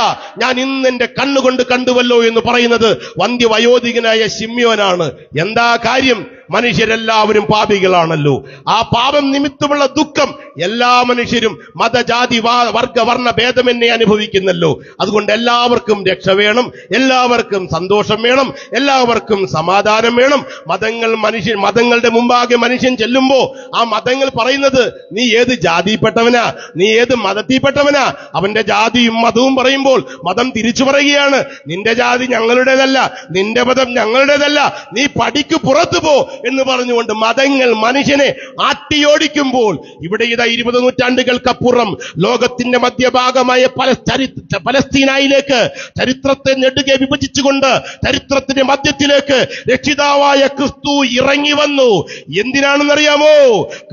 ഞാൻ ഇന്ന് എന്റെ കണ്ണുകൊണ്ട് കണ്ടുവല്ലോ എന്ന് പറയുന്നത് വന്ധ്യവയോധികനായ ശിമ്യോനാണ്. എന്താ കാര്യം? മനുഷ്യരെല്ലാവരും പാപികളാണല്ലോ. ആ പാപം നിമിത്തമുള്ള ദുഃഖം എല്ലാ മനുഷ്യരും മതജാതി വർഗവർണ്ണ ഭേദമെന്നെ അനുഭവിക്കുന്നല്ലോ. അതുകൊണ്ട് എല്ലാവർക്കും രക്ഷ വേണം, എല്ലാവർക്കും സന്തോഷം വേണം, എല്ലാവർക്കും സമാധാനം വേണം. മതങ്ങളുടെ മുമ്പാകെ മനുഷ്യൻ ചെല്ലുമ്പോ ആ മതങ്ങൾ പറയുന്നത്, നീ ഏത് ജാതിയിൽപ്പെട്ടവനാ, നീ ഏത് മതത്തിൽപ്പെട്ടവനാ? അവന്റെ ജാതിയും മതവും പറയുമ്പോൾ മതം തിരിച്ചു പറയുകയാണ്, നിന്റെ ജാതി ഞങ്ങളുടേതല്ല, നിന്റെ മതം ഞങ്ങളുടേതല്ല, നീ പടിക്ക് പുറത്തു പോ എന്ന് പറഞ്ഞുകൊണ്ട് മതങ്ങൾ മനുഷ്യനെ ആട്ടിയോടിക്കുമ്പോൾ ഇവിടെ ഇതാ 20 നൂറ്റാണ്ടുകൾക്കപ്പുറം ലോകത്തിന്റെ മധ്യഭാഗമായ പലസ്തീനയിലേക്ക് ചരിത്രത്തെ നെടുകെ വിഭജിച്ചുകൊണ്ട് ചരിത്രത്തിന്റെ മധ്യത്തിലേക്ക് രക്ഷിതാവായ ക്രിസ്തു ഇറങ്ങി വന്നു. എന്തിനാണെന്നറിയാമോ?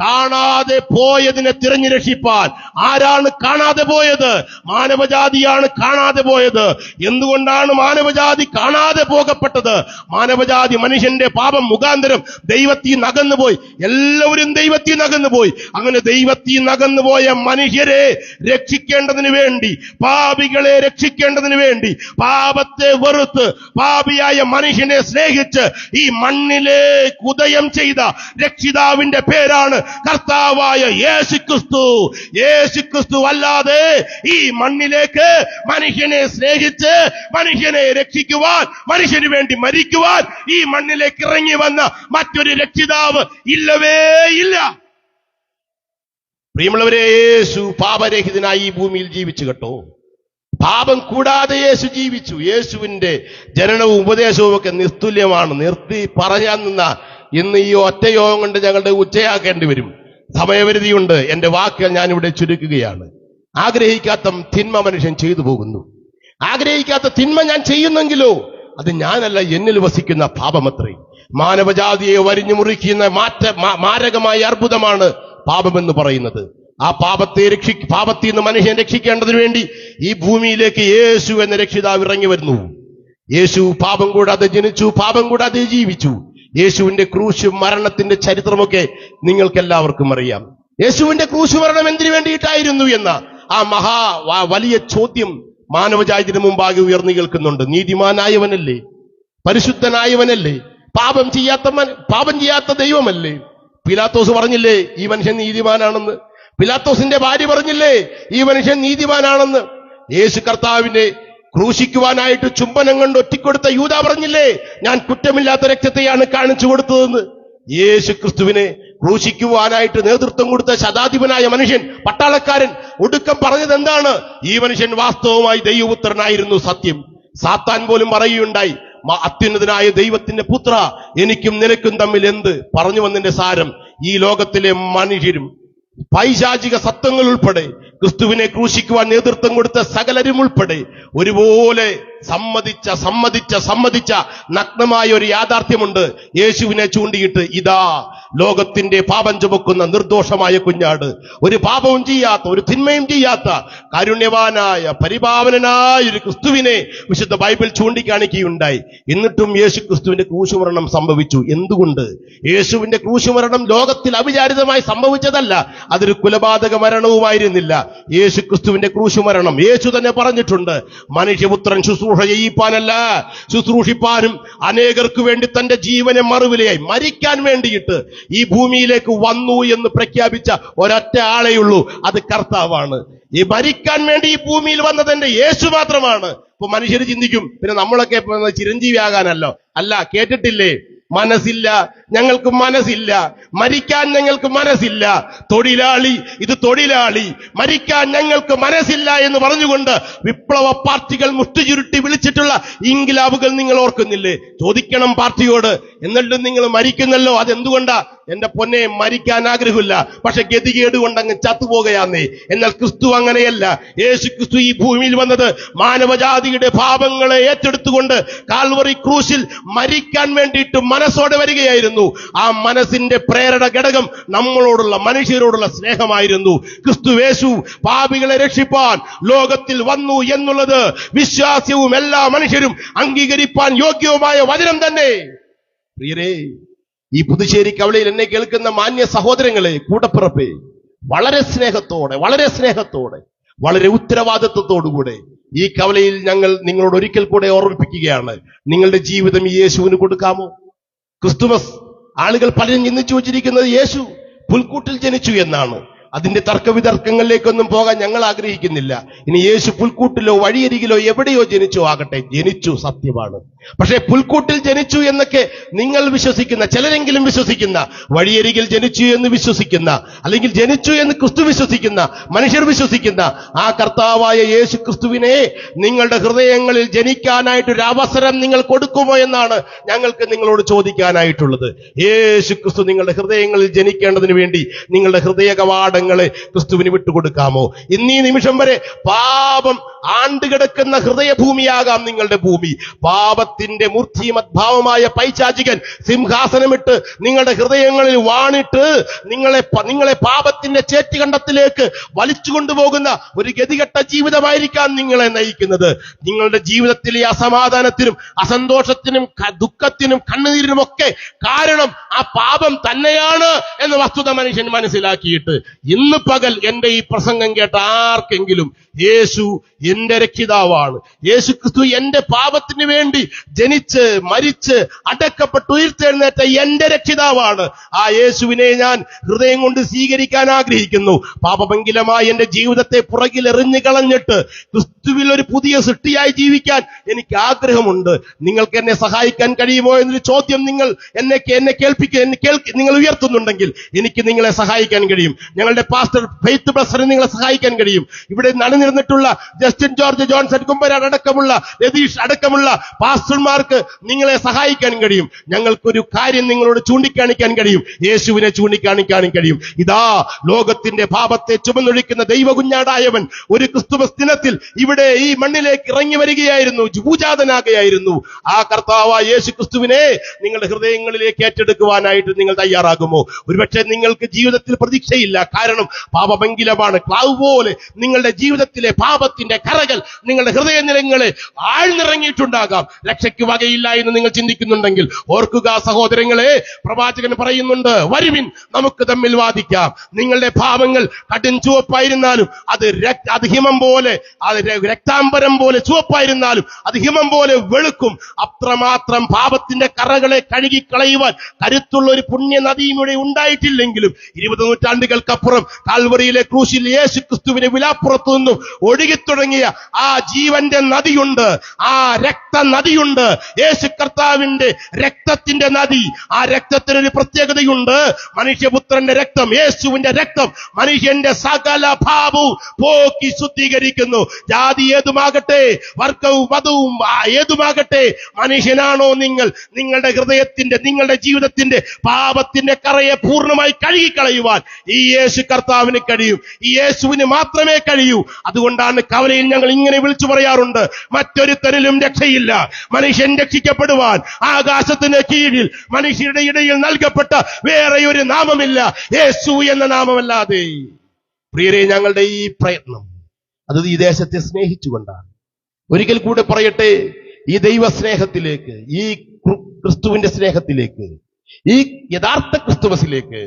കാണാതെ പോയതിനെ തിരഞ്ഞു രക്ഷിപ്പാൻ. ആരാണ് കാണാതെ പോയത്? മാനവജാതിയാണ് കാണാതെ പോയത്. എന്തുകൊണ്ടാണ് മാനവജാതി കാണാതെ പോകപ്പെട്ടത്? മാനവജാതി മനുഷ്യന്റെ പാപം മുഖാന്തരം ദൈവത്തിൽ നകന്നുപോയി. എല്ലാവരും ദൈവത്തിൽ നകന്നുപോയി. അങ്ങനെ ദൈവത്തിൽ നകന്നുപോയ മനുഷ്യരെ രക്ഷിക്കേണ്ടതിന് വേണ്ടി, പാപികളെ രക്ഷിക്കേണ്ടതിന് വേണ്ടി, പാപത്തെ വെറുത്ത് പാപിയായ മനുഷ്യനെ സ്നേഹിച്ച് ഈ മണ്ണിലേക്ക് ഉദയം ചെയ്ത രക്ഷിതാവിന്റെ പേരാണ് കർത്താവായ യേശുക്രിസ്തു. യേശുക്രിസ്തു അല്ലാതെ ഈ മണ്ണിലേക്ക് മനുഷ്യനെ സ്നേഹിച്ച് മനുഷ്യനെ രക്ഷിക്കുവാൻ, മനുഷ്യന് വേണ്ടി മരിക്കുവാൻ ഈ മണ്ണിലേക്ക് ഇറങ്ങി വന്ന മറ്റൊരു രക്ഷിതാവ് ഇല്ലവേ ഇല്ല. പ്രിയമുള്ളവരെ, യേശു പാപരഹിതനായി ഈ ഭൂമിയിൽ ജീവിച്ചു കേട്ടോ. പാപം കൂടാതെ യേശു ജീവിച്ചു. യേശുവിന്റെ ജനനവും ഉപദേശവും ഒക്കെ നിസ്തുല്യമാണ്. നിർത്തി പറയാൻ നിന്ന ഇന്ന് ഈ ഒറ്റയോഗം കൊണ്ട് ഞങ്ങളുടെ ഉച്ചയാക്കേണ്ടി വരും. സമയപരിധിയുണ്ട്. എന്റെ വാക്കുകൾ ഞാനിവിടെ ചുരുക്കുകയാണ്. ആഗ്രഹിക്കാത്ത തിന്മ മനുഷ്യൻ ചെയ്തു പോകുന്നു. ആഗ്രഹിക്കാത്ത തിന്മ ഞാൻ ചെയ്യുന്നെങ്കിലോ അത് ഞാനല്ല, എന്നിൽ വസിക്കുന്ന പാപമത്രേ. മാനവജാതിയെ വരിഞ്ഞു മുറിക്കുന്ന മാരകമായ അർബുദമാണ് പാപമെന്ന് പറയുന്നത്. ആ പാപത്തിൽ നിന്ന് മനുഷ്യൻ രക്ഷിക്കേണ്ടതിന് വേണ്ടി ഈ ഭൂമിയിലേക്ക് യേശു എന്ന രക്ഷിതാവ് ഇറങ്ങി വരുന്നു. യേശു പാപം കൂടാതെ ജനിച്ചു, പാപം കൂടാതെ ജീവിച്ചു. യേശുവിന്റെ ക്രൂശ് മരണത്തിന്റെ ചരിത്രമൊക്കെ നിങ്ങൾക്ക് എല്ലാവർക്കും അറിയാം. യേശുവിന്റെ ക്രൂശ് മരണം എന്തിനു വേണ്ടിയിട്ടായിരുന്നു എന്ന ആ വലിയ ചോദ്യം മാനവജാതിന് മുമ്പാകെ ഉയർന്നു കേൾക്കുന്നുണ്ട്. നീതിമാനായവനല്ലേ, പരിശുദ്ധനായവനല്ലേ, പാപം ചെയ്യാത്ത ദൈവമല്ലേ? പിലാത്തോസ് പറഞ്ഞില്ലേ ഈ മനുഷ്യൻ നീതിമാനാണെന്ന്? പിലാത്തോസിന്റെ ഭാര്യ പറഞ്ഞില്ലേ ഈ മനുഷ്യൻ നീതിമാനാണെന്ന്? യേശു കർത്താവിനെ ക്രൂശിക്കുവാനായിട്ട് ചുംബനം കൊണ്ട് ഒറ്റിക്കൊടുത്ത യൂദാ പറഞ്ഞില്ലേ ഞാൻ കുറ്റമില്ലാത്ത രക്തത്തെയാണ് കാണിച്ചു കൊടുത്തതെന്ന്? യേശു ക്രിസ്തുവിനെ ക്രൂശിക്കുവാനായിട്ട് നേതൃത്വം കൊടുത്ത ശതാധിപനായ മനുഷ്യൻ, പട്ടാളക്കാരൻ, ഒടുക്കം പറഞ്ഞത് എന്താണ്? ഈ മനുഷ്യൻ വാസ്തവമായി ദൈവപുത്രനായിരുന്നു. സത്യം. സാത്താൻ പോലും പറയുകയുണ്ടായി, അത്യുന്നതനായ ദൈവത്തിന്റെ പുത്ര, എനിക്കും നിനക്കും തമ്മിൽ എന്ത്? പറഞ്ഞു വന്നതിന്റെ സാരം, ഈ ലോകത്തിലെ മനുഷ്യരും പൈശാചിക സത്വങ്ങൾ ഉൾപ്പെടെ ക്രിസ്തുവിനെ ക്രൂശിക്കുവാൻ നേതൃത്വം കൊടുത്ത സകലരും ഉൾപ്പെടെ ഒരുപോലെ സമ്മതിച്ച നഗ്നമായ ഒരു യാഥാർത്ഥ്യമുണ്ട്. യേശുവിനെ ചൂണ്ടിയിട്ട്, ഇതാ ലോകത്തിന്റെ പാപം ചുമക്കുന്ന നിർദോഷമായ കുഞ്ഞാട്, ഒരു പാപവും ചെയ്യാത്ത, ഒരു തിന്മയും ചെയ്യാത്ത കാരുണ്യവാനായ പരിപാവനനായ ഒരു ക്രിസ്തുവിനെ വിശുദ്ധ ബൈബിൾ ചൂണ്ടിക്കാണിക്കുകയുണ്ടായി. എന്നിട്ടും യേശു ക്രിസ്തുവിന്റെ ക്രൂശുമരണം സംഭവിച്ചു. എന്തുകൊണ്ട്? യേശുവിന്റെ ക്രൂശുമരണം ലോകത്തിൽ അവിചാരിതമായി സംഭവിച്ചതല്ല, അതൊരു കൊലപാതക മരണവുമായിരുന്നില്ല. യേശു ക്രിസ്തുവിന്റെ ക്രൂശുമരണം യേശു തന്നെ പറഞ്ഞിട്ടുണ്ട്, മനുഷ്യപുത്രൻ ശുശ്രൂഷ ചെയ്യിപ്പാനല്ല, ശുശ്രൂഷിപ്പാനും അനേകർക്ക് വേണ്ടി തന്റെ ജീവനെ മറുവിലയായി മരിക്കാൻ വേണ്ടിയിട്ട് ഈ ഭൂമിയിലേക്ക് വന്നു എന്ന് പ്രഖ്യാപിച്ച ഒരൊറ്റ ആളെയുള്ളൂ, അത് കർത്താവാണ്. ഈ മരിക്കാൻ വേണ്ടി ഈ ഭൂമിയിൽ വന്നതെന്റെ യേശു മാത്രമാണ്. ഇപ്പൊ മനുഷ്യർ ചിന്തിക്കും, പിന്നെ നമ്മളൊക്കെ ചിരഞ്ജീവി ആകാനല്ലോ? അല്ല, കേട്ടിട്ടില്ലേ? മനസ്സില്ല, ഞങ്ങൾക്ക് മനസ്സില്ല, മരിക്കാൻ ഞങ്ങൾക്ക് മനസ്സില്ല. തൊഴിലാളി, ഇത് തൊഴിലാളി, മരിക്കാൻ ഞങ്ങൾക്ക് മനസ്സില്ല എന്ന് പറഞ്ഞുകൊണ്ട് വിപ്ലവ പാർട്ടികൾ മുഷ്ടിചുരുട്ടി വിളിച്ചിട്ടുള്ള ഇൻകിലാബുകൾ നിങ്ങൾ ഓർക്കുന്നില്ലേ? ചോദിക്കണം പാർട്ടിയോട്, എന്നിട്ടും നിങ്ങൾ മരിക്കുന്നല്ലോ, അതെന്തുകൊണ്ടാ? എന്റെ പൊന്നെ, മരിക്കാൻ ആഗ്രഹമില്ല, പക്ഷെ ഗതികേട് കൊണ്ടങ്ങ് ചത്തുപോകുകയാന്നേ. എന്നാൽ ക്രിസ്തു അങ്ങനെയല്ല. യേശു ക്രിസ്തു ഈ ഭൂമിയിൽ വന്നത് മാനവജാതിയുടെ പാപങ്ങളെ ഏറ്റെടുത്തുകൊണ്ട് കാൽവറി ക്രൂശിൽ മരിക്കാൻ വേണ്ടിയിട്ട് മനസ്സോടെ വരികയായിരുന്നു. ആ മനസ്സിന്റെ പ്രേരണ ഘടകം നമ്മളോടുള്ള, മനുഷ്യരോടുള്ള സ്നേഹമായിരുന്നു. ക്രിസ്തു യേശു പാപികളെ രക്ഷിപ്പാൻ ലോകത്തിൽ വന്നു എന്നുള്ളത് വിശ്വാസ്യവും എല്ലാ മനുഷ്യരും അംഗീകരിപ്പാൻ യോഗ്യവുമായ വചനം തന്നെ. പ്രിയരേ, ഈ പുതുശ്ശേരി കവലയിൽ എന്നെ കേൾക്കുന്ന മാന്യ സഹോദരങ്ങളെ, കൂടപ്പിറപ്പേ, വളരെ സ്നേഹത്തോടെ, വളരെ ഉത്തരവാദിത്വത്തോടുകൂടെ ഈ കവലയിൽ ഞങ്ങൾ നിങ്ങളോട് ഒരിക്കൽ കൂടെ ഓർമ്മിപ്പിക്കുകയാണ്, നിങ്ങളുടെ ജീവിതം ഈ യേശുവിന് കൊടുക്കാമോ? ക്രിസ്തുമസ് ആളുകൾ പലരും ചിന്തിച്ചു വച്ചിരിക്കുന്നത് യേശു പുൽക്കൂട്ടിൽ ജനിച്ചു എന്നാണ്. അതിന്റെ തർക്കവിതർക്കങ്ങളിലേക്കൊന്നും പോകാൻ ഞങ്ങൾ ആഗ്രഹിക്കുന്നില്ല. ഇനി യേശു പുൽക്കൂട്ടിലോ വഴിയരികിലോ എവിടെയോ ജനിച്ചോ ആകട്ടെ, ജനിച്ചു, സത്യമാണ്. പക്ഷേ പുൽക്കൂട്ടിൽ ജനിച്ചു എന്നൊക്കെ നിങ്ങൾ വിശ്വസിക്കുന്ന, ചിലരെങ്കിലും വിശ്വസിക്കുന്ന, വഴിയരികിൽ ജനിച്ചു എന്ന് വിശ്വസിക്കുന്ന, അല്ലെങ്കിൽ ജനിച്ചു എന്ന് ക്രിസ്തു വിശ്വസിക്കുന്ന, മനുഷ്യർ വിശ്വസിക്കുന്ന ആ കർത്താവായ യേശു ക്രിസ്തുവിനെ നിങ്ങളുടെ ഹൃദയങ്ങളിൽ ജനിക്കാനായിട്ടൊരു അവസരം നിങ്ങൾ കൊടുക്കുമോ എന്നാണ് ഞങ്ങൾക്ക് നിങ്ങളോട് ചോദിക്കാനായിട്ടുള്ളത്. യേശു ക്രിസ്തു നിങ്ങളുടെ ഹൃദയങ്ങളിൽ ജനിക്കേണ്ടതിന് വേണ്ടി നിങ്ങളുടെ ഹൃദയ കവാടങ്ങളെ ക്രിസ്തുവിന് വിട്ടുകൊടുക്കാമോ? ഇന്നീ നിമിഷം വരെ പാപം ആണ്ടുകിടക്കുന്ന ഹൃദയഭൂമിയാകാം നിങ്ങളുടെ ഭൂമി. പാപത്തിന്റെ മൂർത്തിമദ്ഭാവമായ പൈശാചികൻ സിംഹാസനമിട്ട് നിങ്ങളുടെ ഹൃദയങ്ങളിൽ വാണിട്ട് നിങ്ങളെ പാപത്തിന്റെ ചേറ്റുകണ്ടത്തിലേക്ക് വലിച്ചു കൊണ്ടുപോകുന്ന ഒരു ഗതികെട്ട ജീവിതമായിരിക്കാം നിങ്ങളെ നയിക്കുന്നത്. നിങ്ങളുടെ ജീവിതത്തിലെ അസമാധാനത്തിനും അസന്തോഷത്തിനും ദുഃഖത്തിനും കണ്ണുനീരിനും ഒക്കെ കാരണം ആ പാപം തന്നെയാണ് എന്ന വസ്തുത മനുഷ്യൻ മനസ്സിലാക്കിയിട്ട് ഇന്ന് പകൽ എന്റെ ഈ പ്രസംഗം കേട്ട ആർക്കെങ്കിലും യേശു എന്റെ രക്ഷിതാവാണ്, യേശു ക്രിസ്തു എന്റെ പാപത്തിന് വേണ്ടി ജനിച്ച് മരിച്ച് അടക്കപ്പെട്ട് ഉയർത്തെഴുന്നേറ്റ എന്റെ രക്ഷിതാവാണ്, ആ യേശുവിനെ ഞാൻ ഹൃദയം കൊണ്ട് സ്വീകരിക്കാൻ ആഗ്രഹിക്കുന്നു. പാപമംഗലമായ എന്റെ ജീവിതത്തെ പുറകിൽ എറിഞ്ഞു കളഞ്ഞിട്ട് ക്രിസ്തുവിൽ ഒരു പുതിയ സൃഷ്ടിയായി ജീവിക്കാൻ എനിക്ക് ആഗ്രഹമുണ്ട്. നിങ്ങൾക്ക് എന്നെ സഹായിക്കാൻ കഴിയുമോ എന്നൊരു ചോദ്യം നിങ്ങൾ നിങ്ങൾ ഉയർത്തുന്നുണ്ടെങ്കിൽ എനിക്ക് നിങ്ങളെ സഹായിക്കാൻ കഴിയും. ഞങ്ങളുടെ പാസ്റ്റർ ഫെയ്ത്ത് ബ്രദറിനെ നിങ്ങളെ സഹായിക്കാൻ കഴിയും. ഇവിടെ നടന്നിരുന്നിട്ടുള്ള ജസ്റ്റിൻ ജോർജ്, ജോൺസൺ കുമ്പരാട് അടക്കമുള്ള, രതീഷ് അടക്കമുള്ള പാസ്റ്റർമാർക്ക് നിങ്ങളെ സഹായിക്കാൻ കഴിയും. ഞങ്ങൾക്കൊരു കാര്യം നിങ്ങളോട് ചൂണ്ടിക്കാണിക്കാൻ കഴിയും, യേശുവിനെ ചൂണ്ടിക്കാണിക്കാനും കഴിയും. ഇതാ ലോകത്തിന്റെ പാപത്തെ ചുമന്നൊഴിക്കുന്ന ദൈവകുഞ്ഞാടായവൻ ഒരു ക്രിസ്തുമസ് ദിനത്തിൽ ഇവിടെ ഇവിടെ ഈ മണ്ണിലേക്ക് ഇറങ്ങി വരികയായിരുന്നു, ഭൂജാതനാകുകയായിരുന്നു. ആ കർത്താവായ യേശു ക്രിസ്തുവിനെ നിങ്ങളുടെ ഹൃദയങ്ങളിലേക്ക് ഏറ്റെടുക്കുവാനായിട്ട് നിങ്ങൾ തയ്യാറാകുമോ? ഒരുപക്ഷെ നിങ്ങൾക്ക് ജീവിതത്തിൽ പ്രതീക്ഷയില്ല. കാരണം പാപമംഗിലമാണ്. ക്ലാവ് പോലെ നിങ്ങളുടെ ജീവിതത്തിലെ പാപത്തിന്റെ കറകൾ നിങ്ങളുടെ ഹൃദയനിലങ്ങളെ ആഴ്ന്നിറങ്ങിയിട്ടുണ്ടാകാം. രക്ഷയ്ക്ക് വകയില്ല എന്ന് നിങ്ങൾ ചിന്തിക്കുന്നുണ്ടെങ്കിൽ ഓർക്കുക സഹോദരങ്ങളെ, പ്രവാചകൻ പറയുന്നുണ്ട്, വരുവിൻ നമുക്ക് തമ്മിൽ വാദിക്കാം. നിങ്ങളുടെ പാപങ്ങൾ കടും ചുവപ്പായിരുന്നാലും അത് ഹിമം പോലെ, അത് രക്താംബരം പോലെ ചുവപ്പായിരുന്നാലും അത് ഹിമം പോലെ വെളുക്കും. അത്രമാത്രം പാപത്തിന്റെ കറകളെ കഴുകിക്കളയുവാൻ കരുത്തുള്ള ഒരു പുണ്യ നദിയും ഇവിടെ ഉണ്ടായിട്ടില്ലെങ്കിലും 20 നൂറ്റാണ്ടുകൾക്കപ്പുറം കാൽവറിയിലെ ക്രൂശിൽ യേശു ക്രിസ്തുവിനെ വിലാപ്പുറത്തു നിന്നും ഒഴുകിത്തുടങ്ങിയ ആ ജീവന്റെ നദിയുണ്ട്, ആ രക്തനദിയുണ്ട്, യേശു കർത്താവിന്റെ രക്തത്തിന്റെ നദി. ആ രക്തത്തിനൊരു പ്രത്യേകതയുണ്ട്. മനുഷ്യപുത്രന്റെ രക്തം, യേശുവിന്റെ രക്തം മനുഷ്യന്റെ സകല പാപവും പോക്കി ശുദ്ധീകരിക്കുന്നു. ജാതി ഏതുമാകട്ടെ, വർഗവും മതവും ഏതുമാകട്ടെ, മനുഷ്യനാണോ നിങ്ങൾ, നിങ്ങളുടെ ഹൃദയത്തിന്റെ, നിങ്ങളുടെ ജീവിതത്തിന്റെ പാപത്തിന്റെ കറയെ പൂർണ്ണമായി കഴുകിക്കളയുവാൻ ഈ യേശു കർത്താവിന് കഴിയും. ഈ യേശുവിന് മാത്രമേ കഴിയൂ. അതുകൊണ്ടാണ് കവലയിൽ ഞങ്ങൾ ഇങ്ങനെ വിളിച്ചു പറയാറുണ്ട്, മറ്റൊരുത്തരിലും രക്ഷയില്ല. മനുഷ്യൻ രക്ഷിക്കപ്പെടുവാൻ ആകാശത്തിന് കീഴിൽ മനുഷ്യരുടെ ഇടയിൽ നൽകപ്പെട്ട വേറെ ഒരു നാമമില്ല, യേശു എന്ന നാമമല്ലാതെ. പ്രിയരെ, ഞങ്ങളുടെ ഈ പ്രയത്നം അത് ഈ ദേശത്തെ സ്നേഹിച്ചുകൊണ്ടാണ്. ഒരിക്കൽ കൂടെ പറയട്ടെ, ഈ ദൈവ സ്നേഹത്തിലേക്ക്, ഈ ക്രിസ്തുവിന്റെ സ്നേഹത്തിലേക്ക്, ഈ യഥാർത്ഥ ക്രിസ്തുമസിലേക്ക്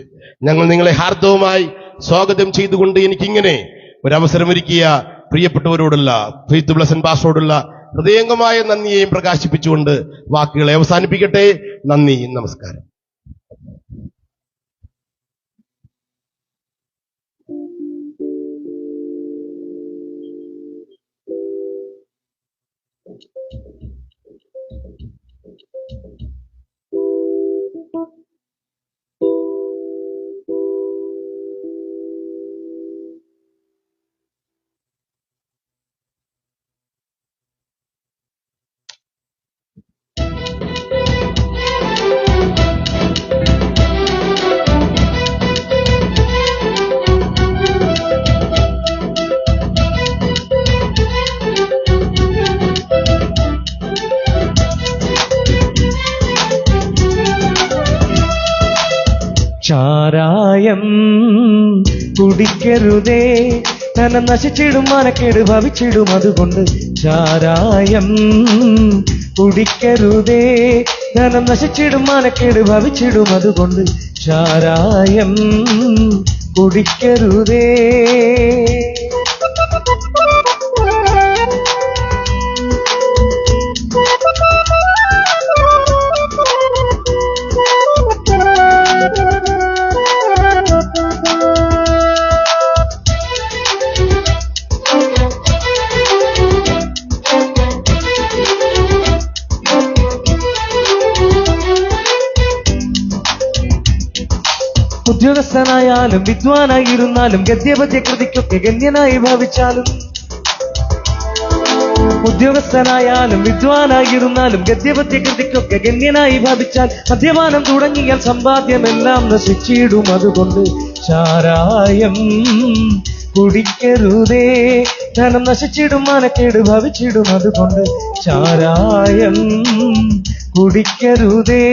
ഞങ്ങൾ നിങ്ങളെ ഹാർദവമായി സ്വാഗതം ചെയ്തുകൊണ്ട് എനിക്കിങ്ങനെ ഒരവസരമൊരുക്കിയ പ്രിയപ്പെട്ടവരോടുള്ള, ഫെയ്ത്ത് ബ്ലസൻ പാസ്റ്ററോടുള്ള ഹൃദയംഗമായ നന്ദിയെയും പ്രകാശിപ്പിച്ചുകൊണ്ട് വാക്കുകളെ അവസാനിപ്പിക്കട്ടെ. നന്ദി, നമസ്കാരം. ചാരായം കുടിക്കരുതേ, ധനം നശിച്ചിടും, മനക്കേട് ഭവിച്ചിടും. അതുകൊണ്ട് ചാരായം കുടിക്കരുതേ, ധനം നശിച്ചിടും, മനക്കേട് ഭവിച്ചിടും. അതുകൊണ്ട് ചാരായം കുടിക്കരുതേ. ഉദ്യോഗസ്ഥനായാലും വിദ്വാനായിരുന്നാലും ഗദ്യപദ്യ കൃതിക്കൊക്കെ ഗണ്യനായി ഭാവിച്ചാലും, ഉദ്യോഗസ്ഥനായാലും വിദ്വാനായിരുന്നാലും ഗദ്യപദ്യ കൃതിക്കൊക്കെ ഗണ്യനായി ഭാവിച്ചാൽ മദ്യപാനം തുടങ്ങിയാൽ സമ്പാദ്യമെല്ലാം നശിച്ചിടും. അതുകൊണ്ട് ചാരായം കുടിക്കരുതേ, ധനം നശിച്ചിടും, മനക്കേട് ഭവിച്ചിടും. അതുകൊണ്ട് ചാരായം കുടിക്കരുതേ.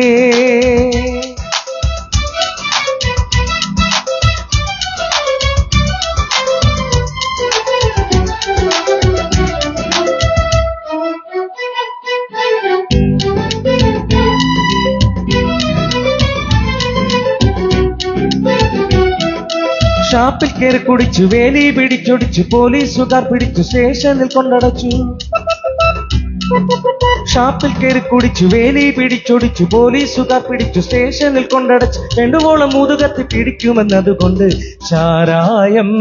ഷാപ്പിൽ കയറി കുടിച്ചു, വേലി പിടിച്ചൊടിച്ചു, പോലീസുകാർ പിടിച്ചു, സ്റ്റേഷനിൽ കൊണ്ടടച്ചു. ഷാപ്പിൽ കയറി കുടിച്ചു, വേലി പിടിച്ചൊടിച്ചു, പോലീസുകാർ പിടിച്ചു, സ്റ്റേഷനിൽ കൊണ്ടടച്ചു. വേണ്ടുവോളം മുതുകത്തി പിടിക്കുമെന്നതുകൊണ്ട് ചാരായം